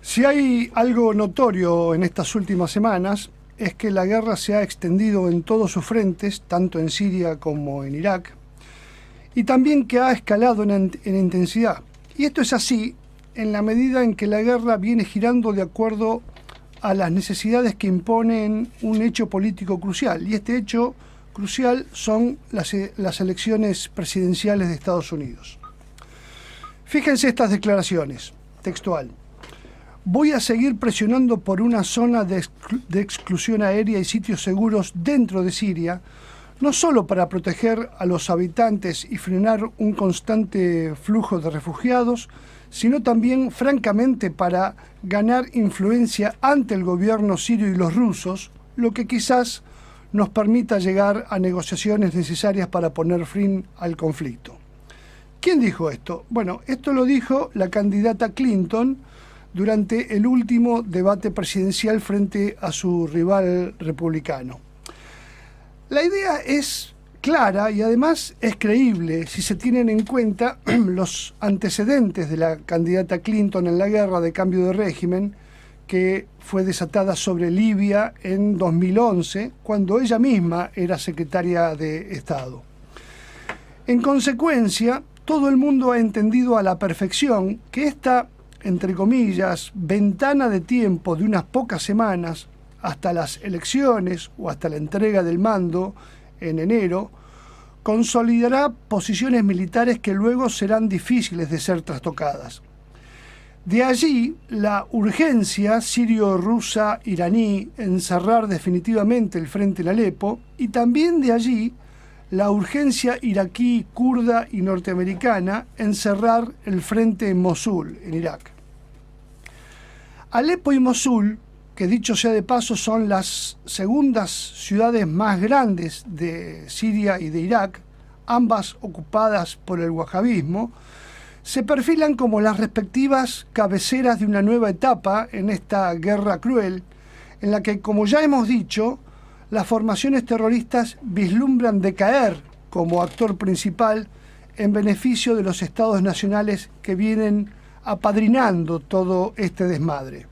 Si hay algo notorio en estas últimas semanas, es que la guerra se ha extendido en todos sus frentes, tanto en Siria como en Irak, y también que ha escalado en intensidad. Y esto es así en la medida en que la guerra viene girando de acuerdo a las necesidades que imponen un hecho político crucial. Y este hecho crucial son las elecciones presidenciales de Estados Unidos. Fíjense estas declaraciones, textual. Voy a seguir presionando por una zona de exclusión aérea y sitios seguros dentro de Siria, no solo para proteger a los habitantes y frenar un constante flujo de refugiados, sino también, francamente, para ganar influencia ante el gobierno sirio y los rusos, lo que quizás nos permita llegar a negociaciones necesarias para poner fin al conflicto. ¿Quién dijo esto? Bueno, esto lo dijo la candidata Clinton durante el último debate presidencial frente a su rival republicano. La idea es clara y además es creíble si se tienen en cuenta los antecedentes de la candidata Clinton en la guerra de cambio de régimen que fue desatada sobre Libia en 2011, cuando ella misma era secretaria de Estado. En consecuencia, todo el mundo ha entendido a la perfección que esta, entre comillas, ventana de tiempo de unas pocas semanas hasta las elecciones o hasta la entrega del mando en enero, consolidará posiciones militares que luego serán difíciles de ser trastocadas. De allí la urgencia sirio-rusa-iraní en cerrar definitivamente el frente en Alepo, y también de allí la urgencia iraquí, kurda y norteamericana en cerrar el frente en Mosul, en Irak. Alepo y Mosul, que dicho sea de paso son las segundas ciudades más grandes de Siria y de Irak, ambas ocupadas por el wahabismo, se perfilan como las respectivas cabeceras de una nueva etapa en esta guerra cruel, en la que, como ya hemos dicho, las formaciones terroristas vislumbran decaer como actor principal en beneficio de los estados nacionales que vienen apadrinando todo este desmadre.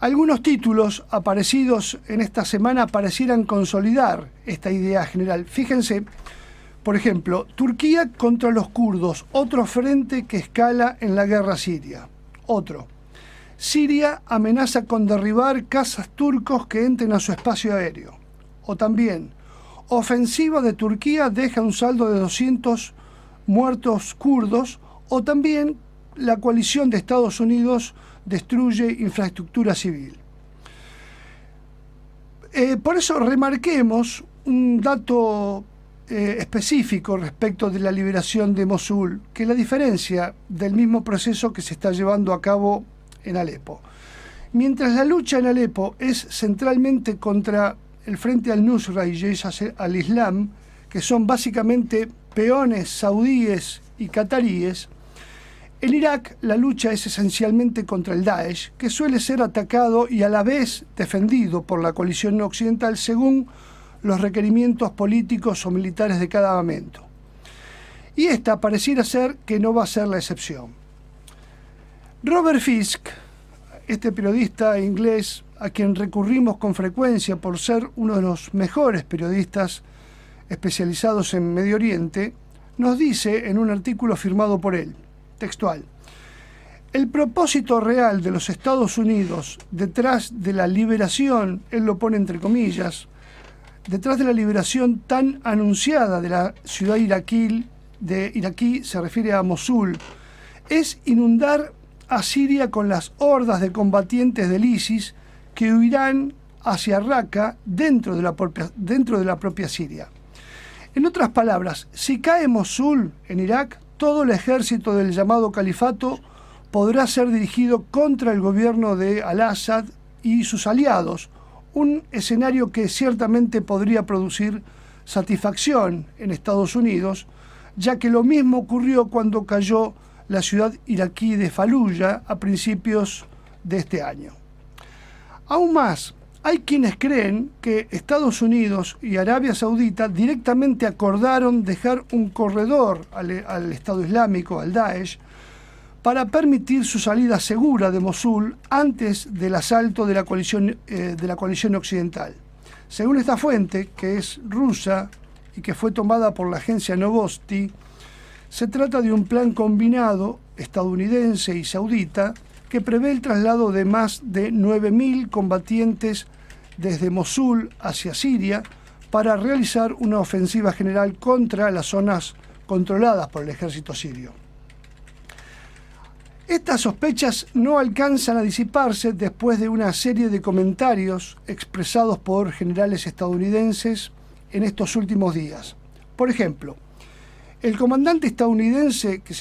Algunos títulos aparecidos en esta semana parecieran consolidar esta idea general. Fíjense, por ejemplo, Turquía contra los kurdos, otro frente que escala en la guerra siria. Otro. Siria amenaza con derribar cazas turcos que entren a su espacio aéreo. O también, ofensiva de Turquía deja un saldo de 200 muertos kurdos. O también, la coalición de Estados Unidos destruye infraestructura civil. Por eso remarquemos un dato específico respecto de la liberación de Mosul, que es la diferencia del mismo proceso que se está llevando a cabo en Alepo. Mientras la lucha en Alepo es centralmente contra el Frente al-Nusra y Jaish al-Islam, que son básicamente peones saudíes y cataríes, en Irak la lucha es esencialmente contra el Daesh, que suele ser atacado y a la vez defendido por la coalición occidental según los requerimientos políticos o militares de cada momento. Y esta pareciera ser que no va a ser la excepción. Robert Fisk, este periodista inglés a quien recurrimos con frecuencia por ser uno de los mejores periodistas especializados en Medio Oriente, nos dice en un artículo firmado por él, textual: el propósito real de los Estados Unidos detrás de la liberación, él lo pone entre comillas, detrás de la liberación tan anunciada de la ciudad iraquí, se refiere a Mosul, es inundar a Siria con las hordas de combatientes del ISIS que huirán hacia Raqqa dentro de la propia Siria. En otras palabras, si cae Mosul en Irak, todo el ejército del llamado califato podrá ser dirigido contra el gobierno de al-Assad y sus aliados, un escenario que ciertamente podría producir satisfacción en Estados Unidos, ya que lo mismo ocurrió cuando cayó la ciudad iraquí de Faluya a principios de este año. Aún más, hay quienes creen que Estados Unidos y Arabia Saudita directamente acordaron dejar un corredor al Estado Islámico, al Daesh, para permitir su salida segura de Mosul antes del asalto de la coalición occidental. Según esta fuente, que es rusa y que fue tomada por la agencia Novosti, se trata de un plan combinado estadounidense y saudita que prevé el traslado de más de 9.000 combatientes desde Mosul hacia Siria para realizar una ofensiva general contra las zonas controladas por el ejército sirio. Estas sospechas no alcanzan a disiparse después de una serie de comentarios expresados por generales estadounidenses en estos últimos días. Por ejemplo, el comandante estadounidense que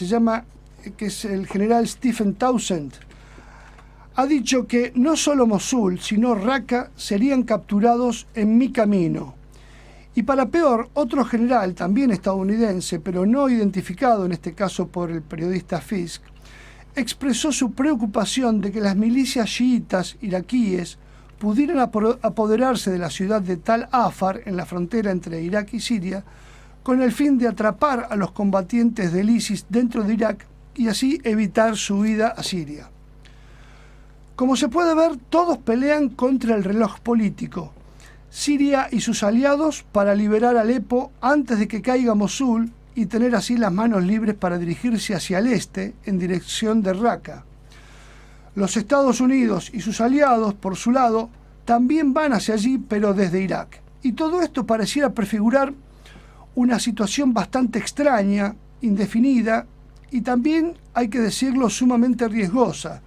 es el general Stephen Townsend, ha dicho que no solo Mosul, sino Raqqa serían capturados en mi camino. Y para peor, otro general, también estadounidense, pero no identificado en este caso por el periodista Fisk, expresó su preocupación de que las milicias chiitas iraquíes pudieran apoderarse de la ciudad de Tal Afar, en la frontera entre Irak y Siria, con el fin de atrapar a los combatientes del ISIS dentro de Irak y así evitar su huida a Siria. Como se puede ver, todos pelean contra el reloj político. Siria y sus aliados para liberar Alepo antes de que caiga Mosul y tener así las manos libres para dirigirse hacia el este en dirección de Raqqa. Los Estados Unidos y sus aliados, por su lado, también van hacia allí, pero desde Irak. Y todo esto pareciera prefigurar una situación bastante extraña, indefinida y también, hay que decirlo, sumamente riesgosa.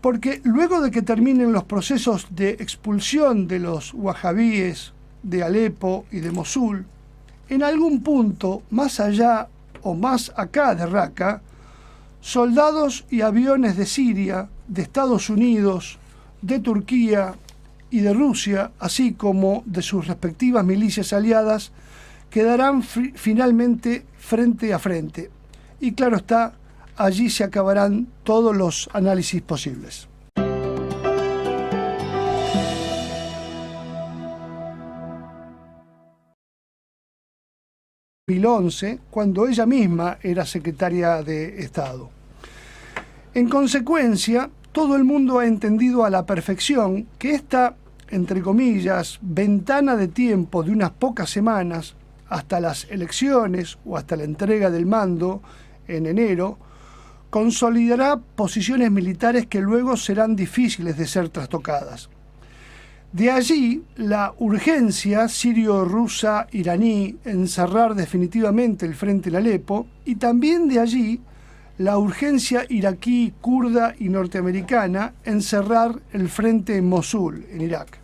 Porque luego de que terminen los procesos de expulsión de los wahabíes de Alepo y de Mosul, en algún punto, más allá o más acá de Raqqa, soldados y aviones de Siria, de Estados Unidos, de Turquía y de Rusia, así como de sus respectivas milicias aliadas, quedarán finalmente frente a frente. Y claro está, allí se acabarán todos los análisis posibles. 2011, cuando ella misma era secretaria de Estado. En consecuencia, todo el mundo ha entendido a la perfección que esta, entre comillas, ventana de tiempo de unas pocas semanas hasta las elecciones o hasta la entrega del mando en enero, consolidará posiciones militares que luego serán difíciles de ser trastocadas. De allí la urgencia sirio-rusa iraní en cerrar definitivamente el frente en Alepo, y también de allí la urgencia iraquí, kurda y norteamericana en cerrar el frente en Mosul, en Irak.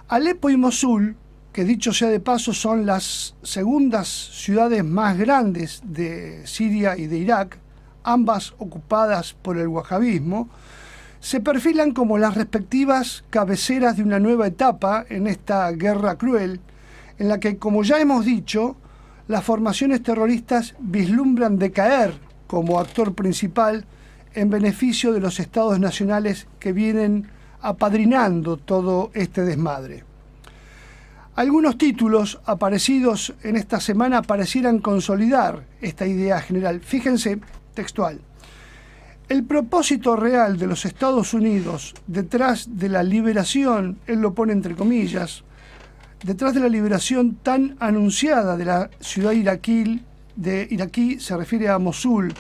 Alepo y Mosul, que dicho sea de paso son las segundas ciudades más grandes de Siria y de Irak, ambas ocupadas por el wahabismo, se perfilan como las respectivas cabeceras de una nueva etapa en esta guerra cruel, en la que, como ya hemos dicho, las formaciones terroristas vislumbran decaer como actor principal en beneficio de los estados nacionales que vienen apadrinando todo este desmadre. Algunos títulos aparecidos en esta semana parecieran consolidar esta idea general. Fíjense, textual. El propósito real de los Estados Unidos detrás de la liberación, él lo pone entre comillas, detrás de la liberación tan anunciada de la ciudad iraquí, se refiere a Mosul,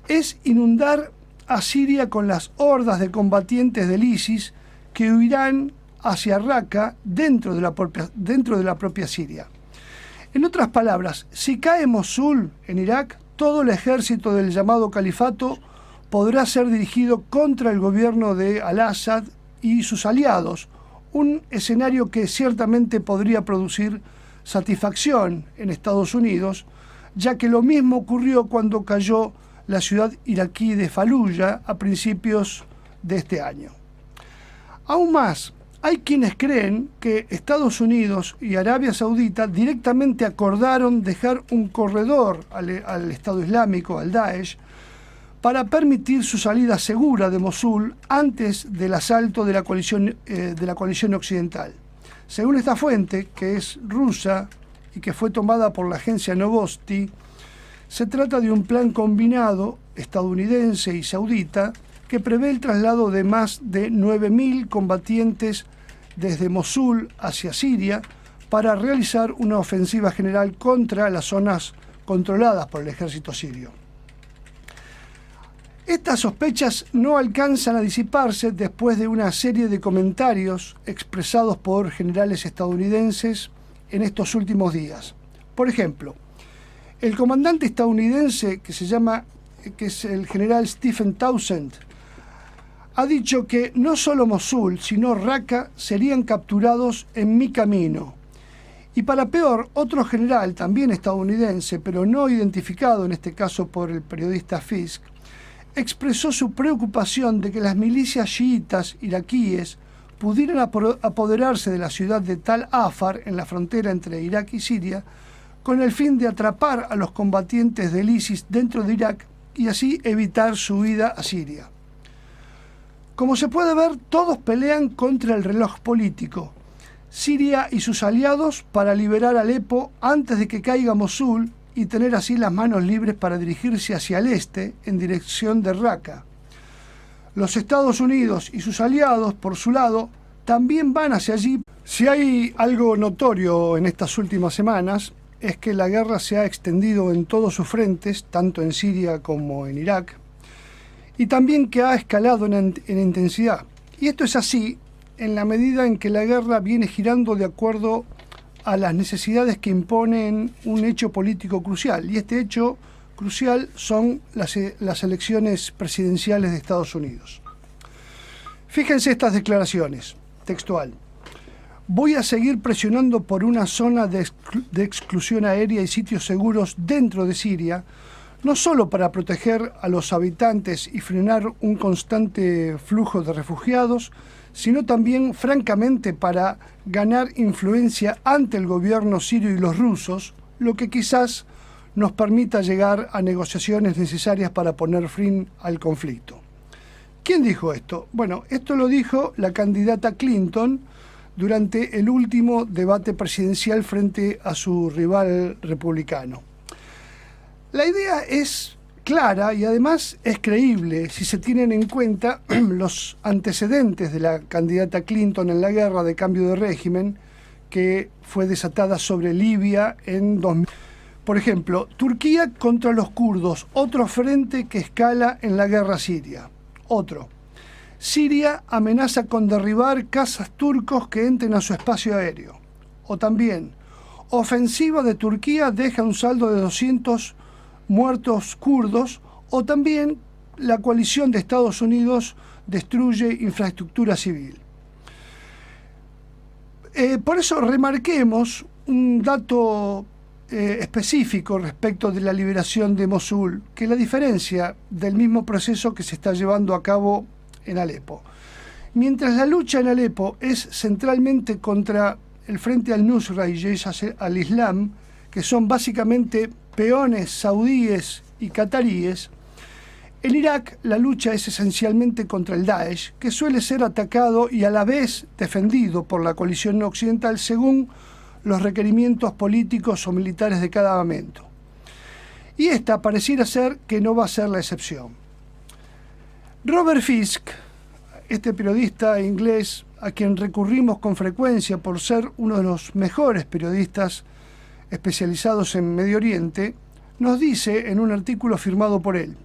es inundar a Siria con las hordas de combatientes del ISIS que huirán hacia Raqqa dentro de la propia Siria. En otras palabras, si cae Mosul en Irak, todo el ejército del llamado califato podrá ser dirigido contra el gobierno de al-Assad y sus aliados, un escenario que ciertamente podría producir satisfacción en Estados Unidos, ya que lo mismo ocurrió cuando cayó la ciudad iraquí de Faluya a principios de este año. Aún más, hay quienes creen que Estados Unidos y Arabia Saudita directamente acordaron dejar un corredor al Estado Islámico, al Daesh, para permitir su salida segura de Mosul antes del asalto de la coalición occidental. Según esta fuente, que es rusa y que fue tomada por la agencia Novosti, Se trata de un plan combinado estadounidense y saudita que prevé el traslado de más de 9.000 combatientes desde Mosul hacia Siria para realizar una ofensiva general contra las zonas controladas por el ejército sirio. Estas sospechas no alcanzan a disiparse después de una serie de comentarios expresados por generales estadounidenses en estos últimos días. Por ejemplo, el comandante estadounidense que es el general Stephen Townsend, ha dicho que no solo Mosul, sino Raqqa serían capturados en mi camino. Y para peor, otro general, también estadounidense, pero no identificado en este caso por el periodista Fisk, expresó su preocupación de que las milicias chiitas iraquíes pudieran apoderarse de la ciudad de Tal Afar, en la frontera entre Irak y Siria, con el fin de atrapar a los combatientes del ISIS dentro de Irak y así evitar su huida a Siria. Como se puede ver, todos pelean contra el reloj político. Siria y sus aliados para liberar Alepo antes de que caiga Mosul y tener así las manos libres para dirigirse hacia el este en dirección de Raqqa. Los Estados Unidos y sus aliados, por su lado, también van hacia allí. Si hay algo notorio en estas últimas semanas, es que la guerra se ha extendido en todos sus frentes, tanto en Siria como en Irak, y también que ha escalado en intensidad. Y esto es así en la medida en que la guerra viene girando de acuerdo a las necesidades que imponen un hecho político crucial. Y este hecho crucial son las elecciones presidenciales de Estados Unidos. Fíjense estas declaraciones, textual. Voy a seguir presionando por una zona de exclusión aérea y sitios seguros dentro de Siria, no solo para proteger a los habitantes y frenar un constante flujo de refugiados, sino también, francamente, para ganar influencia ante el gobierno sirio y los rusos, lo que quizás nos permita llegar a negociaciones necesarias para poner fin al conflicto. ¿Quién dijo esto? Bueno, esto lo dijo la candidata Clinton durante el último debate presidencial frente a su rival republicano. La idea es clara y además es creíble si se tienen en cuenta los antecedentes de la candidata Clinton en la guerra de cambio de régimen que fue desatada sobre Libia en 2000. Por ejemplo, Turquía contra los kurdos, otro frente que escala en la guerra siria. Otro. Siria amenaza con derribar cazas turcos que entren a su espacio aéreo. O también, ofensiva de Turquía deja un saldo de 200 muertos kurdos, o también la coalición de Estados Unidos destruye infraestructura civil. Por eso remarquemos un dato específico respecto de la liberación de Mosul, que la diferencia del mismo proceso que se está llevando a cabo en Alepo. Mientras la lucha en Alepo es centralmente contra el Frente al-Nusra y Jaish al-Islam, que son básicamente peones saudíes y cataríes, en Irak la lucha es esencialmente contra el Daesh, que suele ser atacado y a la vez defendido por la coalición occidental según los requerimientos políticos o militares de cada momento. Y esta pareciera ser que no va a ser la excepción. Robert Fisk, este periodista inglés a quien recurrimos con frecuencia por ser uno de los mejores periodistas especializados en Medio Oriente, nos dice en un artículo firmado por él: